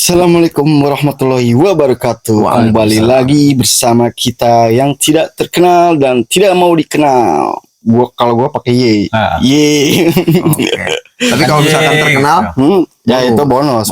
Assalamualaikum warahmatullahi wabarakatuh. Kembali Waalaikumsalam. lagi bersama kita yang tidak terkenal dan tidak mau dikenal. Kalau gua pakai Y. Ah. Y. Tapi kalau misalkan terkenal, Ya itu bonus.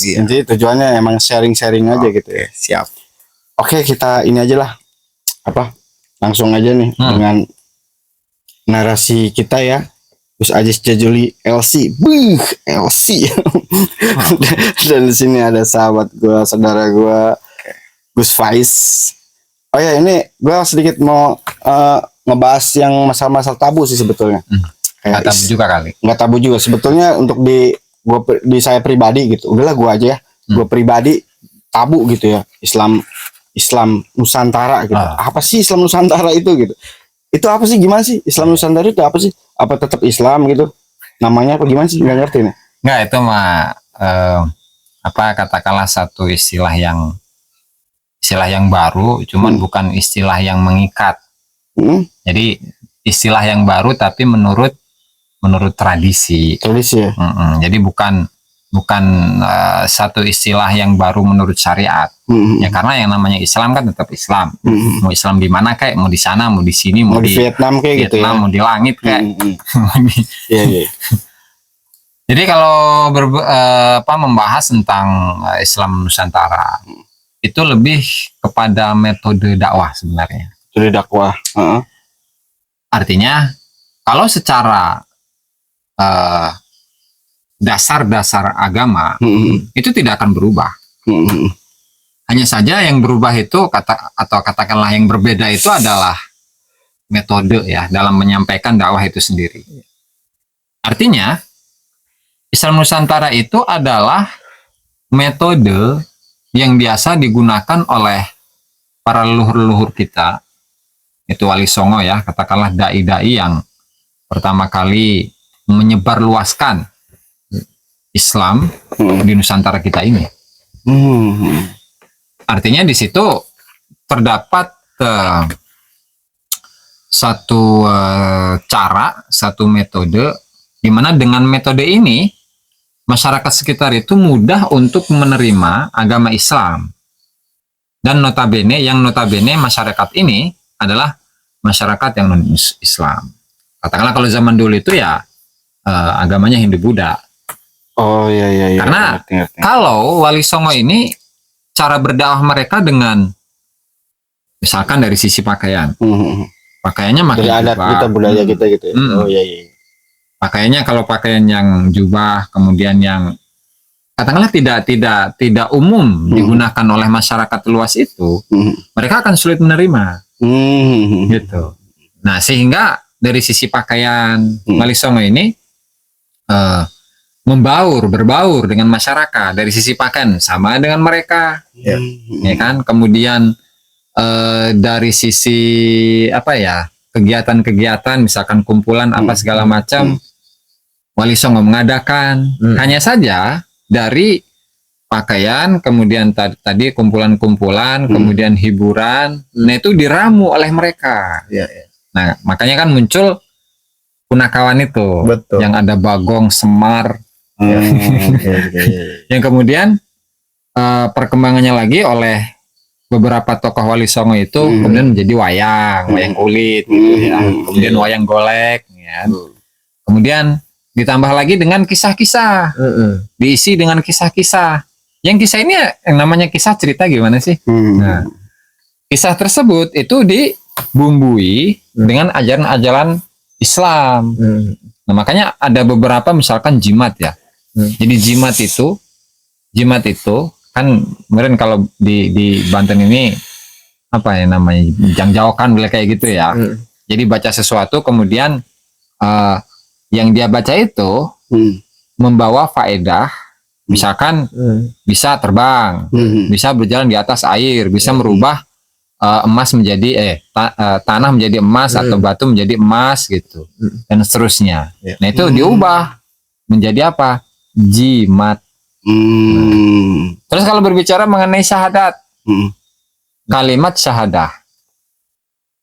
Iya. Jadi tujuannya emang sharing-sharing aja gitu ya. siap. Oke, kita ini aja lah. Langsung aja nih dengan narasi kita ya. Gus Ajis Jajuli LC. LC. Dan di sini ada sahabat gua, saudara gua, Gus Faiz. Oh ya, ini gua sedikit mau ngebahas yang masalah-masalah tabu sih sebetulnya. Nggak tabu juga kali. Nggak tabu juga sebetulnya untuk di saya pribadi gitu. Udahlah gua aja ya. Gua pribadi tabu gitu ya. Islam Nusantara gitu. Apa sih Islam Nusantara itu gitu? Itu apa sih, gimana sih Islam Nusantara itu apa sih? Apa tetap Islam gitu namanya, apa gimana sih? Nggak ngerti nih. Nggak, itu mah katakanlah satu istilah yang baru, cuman bukan istilah yang mengikat. Jadi istilah yang baru tapi menurut tradisi ya. Jadi bukan satu istilah yang baru menurut syariat. Ya karena yang namanya Islam kan tetap Islam. Mau Islam di mana kayak, mau di sana, mau di sini, mau di Vietnam kayak gitu ya. Mau di langit kayak. Iya. Jadi kalau membahas tentang Islam Nusantara itu lebih kepada metode dakwah sebenarnya. Metode dakwah. Artinya kalau secara dasar-dasar agama itu tidak akan berubah. Hanya saja yang berubah itu katakanlah yang berbeda itu adalah metode ya dalam menyampaikan dakwah itu sendiri. Artinya Islam Nusantara itu adalah metode yang biasa digunakan oleh para leluhur-leluhur kita, itu Wali Songo ya, katakanlah dai-dai yang pertama kali menyebarluaskan Islam di Nusantara kita ini. Artinya di situ terdapat satu cara, satu metode, di mana dengan metode ini masyarakat sekitar itu mudah untuk menerima agama Islam. Dan notabene masyarakat ini adalah masyarakat yang non-Islam. Katakanlah kalau zaman dulu itu ya agamanya Hindu-Buddha. Oh iya. Karena ngerti. kalau Wali Songo ini cara berdakwah mereka dengan misalkan dari sisi pakaian. Pakaiannya makin dari adat jubah. kita, budaya kita gitu ya. Oh iya. Pakaiannya kalau pakaian yang jubah, kemudian yang katakanlah tidak umum digunakan oleh masyarakat luas itu, mereka akan sulit menerima. Gitu. Nah, sehingga dari sisi pakaian Wali Songo ini berbaur dengan masyarakat. Dari sisi pakaian sama dengan mereka, ya kan. Kemudian dari sisi kegiatan-kegiatan, misalkan kumpulan apa segala macam, Wali Songo mengadakan. Hanya saja dari pakaian, kemudian tadi kumpulan-kumpulan, kemudian hiburan, nah itu diramu oleh mereka. Nah, makanya kan muncul punakawan itu. Betul. Yang ada Bagong, Semar, yang kemudian perkembangannya lagi oleh beberapa tokoh Wali Songo itu kemudian menjadi wayang kulit gitu ya. Kemudian wayang golek ya. Kemudian ditambah lagi dengan kisah-kisah, diisi dengan kisah-kisah. Yang kisah ini yang namanya kisah cerita gimana sih? Nah, kisah tersebut itu dibumbui dengan ajaran-ajaran Islam. Nah, makanya ada beberapa misalkan jimat ya. Jadi jimat itu kan kemarin kalau di Banten ini apa ya namanya, jangjaokan boleh kayak gitu ya. Jadi baca sesuatu kemudian yang dia baca itu membawa faedah, misalkan bisa terbang, bisa berjalan di atas air, bisa merubah emas menjadi tanah menjadi emas atau batu menjadi emas gitu, dan seterusnya. Nah itu diubah menjadi apa? Jimat. Terus kalau berbicara mengenai syahadat, kalimat syahadah,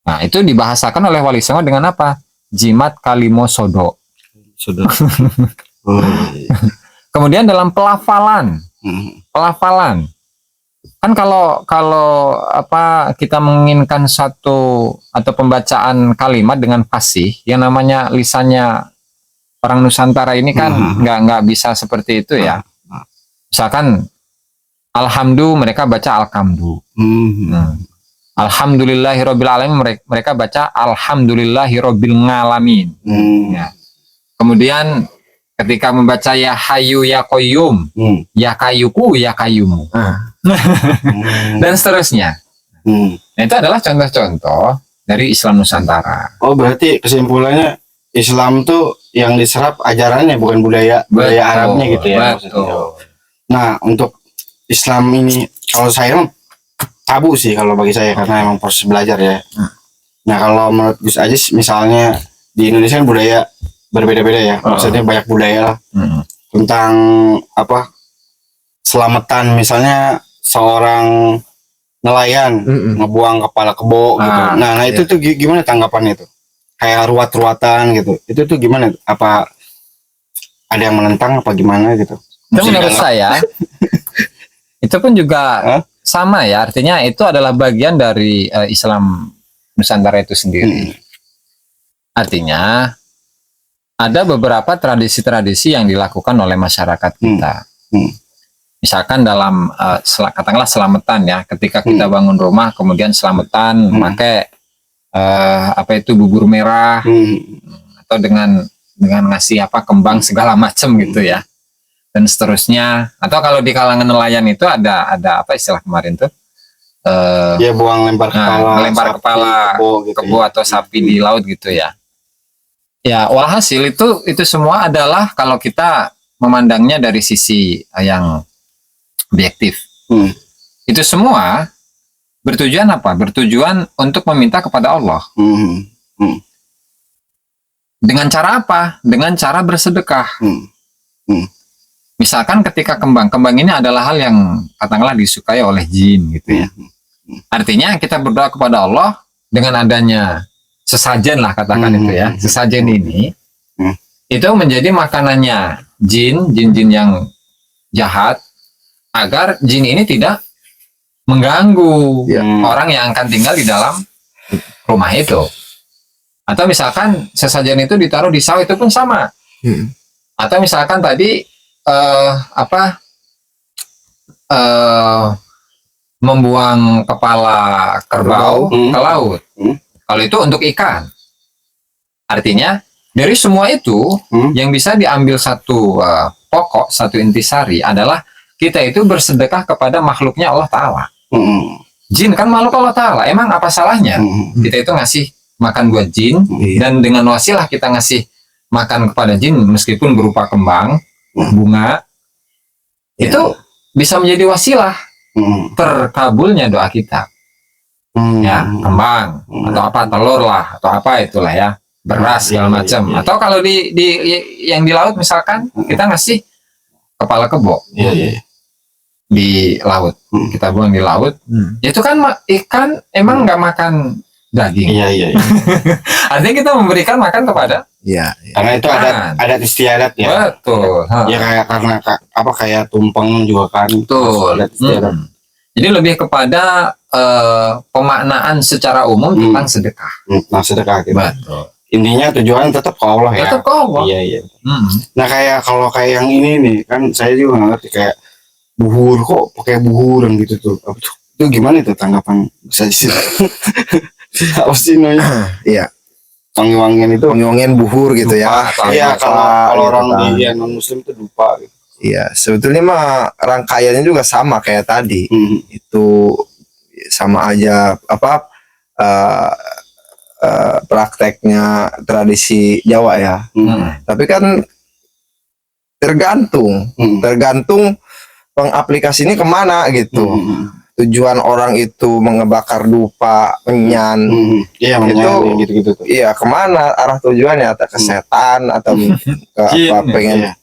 nah itu dibahasakan oleh Wali Songo dengan apa? Jimat kalimo sodo. Kemudian dalam pelafalan, pelafalan. Kan kalau apa kita menginginkan satu atau pembacaan kalimat dengan fasih, yang namanya lisannya orang Nusantara ini kan nggak bisa seperti itu ya. Misalkan alhamdu mereka baca alhamdu. Alhamdulillahirabbil alamin mereka baca alhamdulillahirabbil ngalamin. Ya. Kemudian ketika membaca ya hayyu ya qayyum, ya kayyuku ya kayyumu. Dan seterusnya. Nah, itu adalah contoh-contoh dari Islam Nusantara. Oh, berarti kesimpulannya Islam tuh yang diserap ajarannya bukan budaya Arabnya gitu ya. Betul. Nah, untuk Islam ini kalau saya tabu sih kalau bagi saya karena emang proses belajar ya. Nah, kalau menurut Gus Ajis misalnya di Indonesia kan budaya berbeda-beda ya. Maksudnya banyak budaya lah. Tentang apa? Selamatan misalnya seorang nelayan ngebuang kepala kebo gitu. Nah itu tuh gimana tanggapannya itu? Kayak ruat-ruatan gitu. Itu tuh gimana? Apa ada yang menentang apa gimana gitu? Itu menurut saya itu pun juga sama ya. Artinya itu adalah bagian dari Islam Nusantara itu sendiri. Artinya ada beberapa tradisi-tradisi yang dilakukan oleh masyarakat kita. Misalkan dalam katakanlah selamatan ya, ketika kita bangun rumah kemudian selamatan pakai apa itu bubur merah atau dengan ngasih apa kembang segala macam gitu ya, dan seterusnya. Atau kalau di kalangan nelayan itu ada apa istilah kemarin tuh? Ya buang lempar kepala kebo atau sapi di laut gitu ya. Ya, walhasil itu semua adalah kalau kita memandangnya dari sisi yang objektif. Itu semua bertujuan apa? Bertujuan untuk meminta kepada Allah. Dengan cara apa? Dengan cara bersedekah. Misalkan ketika kembang ini adalah hal yang katakanlah disukai oleh jin gitu ya. Artinya kita berdoa kepada Allah dengan adanya sesajen lah katakan itu ya, sesajen ini itu menjadi makanannya jin yang jahat, agar jin ini tidak mengganggu orang yang akan tinggal di dalam rumah itu. Atau misalkan sesajen itu ditaruh di sawah itu pun sama. Atau misalkan tadi membuang kepala kerbau ke laut. Kalau itu untuk ikan. Artinya dari semua itu yang bisa diambil satu pokok, satu intisari adalah kita itu bersedekah kepada makhluknya Allah Ta'ala. Jin kan makhluk Allah Ta'ala. Emang apa salahnya kita itu ngasih makan buat jin, dan dengan wasilah kita ngasih makan kepada jin meskipun berupa kembang, bunga, itu bisa menjadi wasilah terkabulnya doa kita. Ya, kembang atau apa, telur lah atau apa itulah ya, beras segala macam. Atau kalau di yang di laut misalkan kita ngasih kepala kebo di laut, kita buang di laut, itu kan ikan emang nggak makan daging. Artinya kita memberikan makan kepada karena itu adat istiadat ya. Betul. Ya kayak karena apa kayak tumpeng juga kan. Betul. Adat istiadat. Jadi lebih kepada pemaknaan secara umum tentang sedekah. Nah, sedekah gitu. Betul. Intinya tujuan tetap ke Allah ya. Tetap ke Allah. Iya. Nah kayak kalau kayak yang ini nih kan saya juga nggak ngerti kayak buhur, kok pakai buhur yang gitu tuh. Itu gimana itu tanggapan bisa di situ? Apa sih namanya? Iya. Wangi-wangian buhur gitu ya. Iya, kalau orang di non muslim itu dupa gitu. Iya, sebetulnya mah rangkaiannya juga sama kayak tadi. Itu sama aja apa prakteknya tradisi Jawa ya. Tapi kan tergantung pengaplikasi ini kemana gitu. Tujuan orang itu mengebakar dupa, menyan, itu gitu. Iya, kemana arah tujuannya? Atau ke setan atau ke apa pengen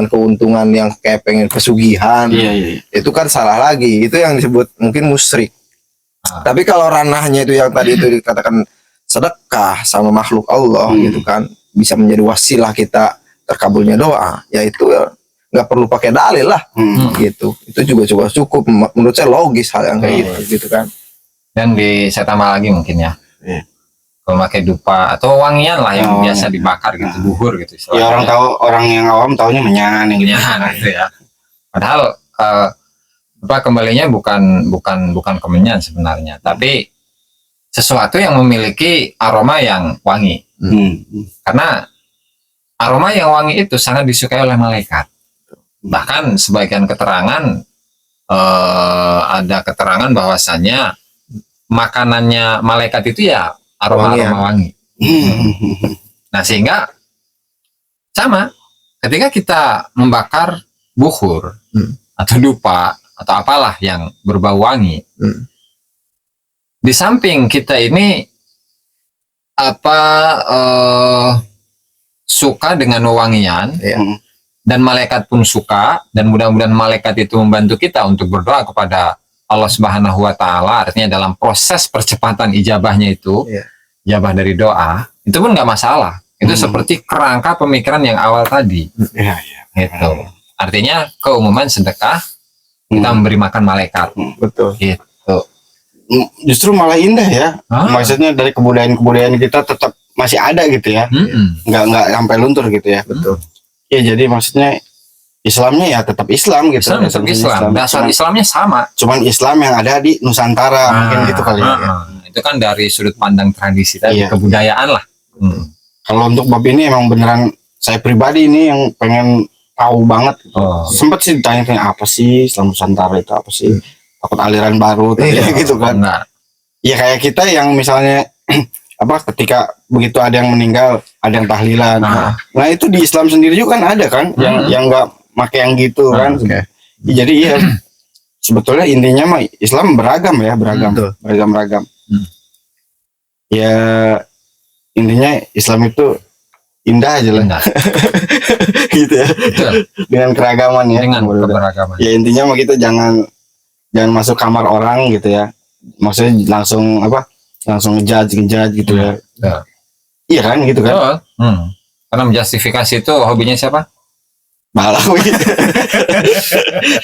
keuntungan yang kayak pengen pesugihan. Itu kan salah lagi. Itu yang disebut mungkin musyrik. Tapi kalau ranahnya itu yang tadi itu dikatakan sedekah sama makhluk Allah gitu kan, bisa menjadi wasilah kita terkabulnya doa, yaitu nggak perlu pakai dalil lah, gitu. Itu juga cukup. Menurut saya logis hal yang kayak gitu kan. Dan saya tambah lagi mungkin ya. Kalau pakai dupa atau wangian lah yang biasa dibakar gitu, buhur gitu. Ya orang yang awam taunya menyan yang gitu. Gitu ya. Padahal kembalinya bukan kemenyan sebenarnya, tapi sesuatu yang memiliki aroma yang wangi. Karena aroma yang wangi itu sangat disukai oleh malaikat. Bahkan sebagian keterangan ada keterangan bahwasannya makanannya malaikat itu ya aroma wangi. Nah, sehingga sama ketika kita membakar buhur atau dupa atau apalah yang berbau wangi, di samping kita ini suka dengan wewangian, dan malaikat pun suka, dan mudah-mudahan malaikat itu membantu kita untuk berdoa kepada Allah Subhanahu wa Ta'ala. Artinya dalam proses percepatan ijabahnya itu, ijabah dari doa, itu pun nggak masalah. Itu seperti kerangka pemikiran yang awal tadi. Gitu. Artinya keumuman sedekah kita memberi makan malaikat. Betul. Gitu. Justru malah indah ya. Maksudnya dari kebudayaan kita tetap masih ada gitu ya. Nggak sampai luntur gitu ya. Betul. Ya jadi maksudnya Islamnya ya tetap Islam gitu. Islam. Dasar Islamnya sama. Cuman Islam yang ada di Nusantara mungkin gitu kali ya. Itu kan dari sudut pandang tradisi tadi, kebudayaan lah. Kalau untuk bab ini emang beneran saya pribadi ini yang pengen tahu banget. Sempet sih ditanya apa sih Islam Nusantara itu apa sih? Takut aliran baru gitu kan. Ya kayak kita yang misalnya ketika begitu ada yang meninggal, ada yang tahlilan. Nah itu di Islam sendiri juga kan ada kan yang nggak pakai yang gitu kan. Jadi ya sebetulnya intinya mah Islam beragam ya, beragam. Ya intinya Islam itu indah aja lah. Gitu ya. Dengan keragaman ya. Dengan keberagaman. Ya intinya mah kita jangan masuk kamar orang gitu ya. Maksudnya langsung ngejudge gitu ya. Iya kan gitu kan. Karena menjustifikasi itu hobinya siapa? Balawi.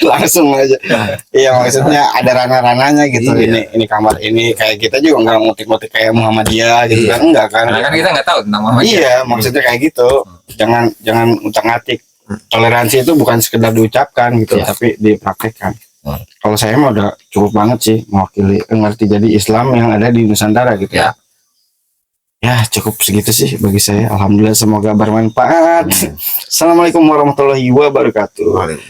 Langsung aja. Iya maksudnya ada ranah-ranahnya gitu. Ini kamar ini kayak kita juga nggak ngotik-ngotik kayak Muhammadiyah gitu kan, enggak kan. Karena kan kita nggak tahu tentang Muhammadiyah. Iya maksudnya kayak gitu. Jangan utak-atik. Toleransi itu bukan sekedar diucapkan gitu, tapi dipraktekkan. Kalau saya mah udah cukup banget sih mewakili ngerti jadi Islam yang ada di Nusantara gitu ya. Ya cukup segitu sih bagi saya. Alhamdulillah semoga bermanfaat. Assalamualaikum warahmatullahi wabarakatuh.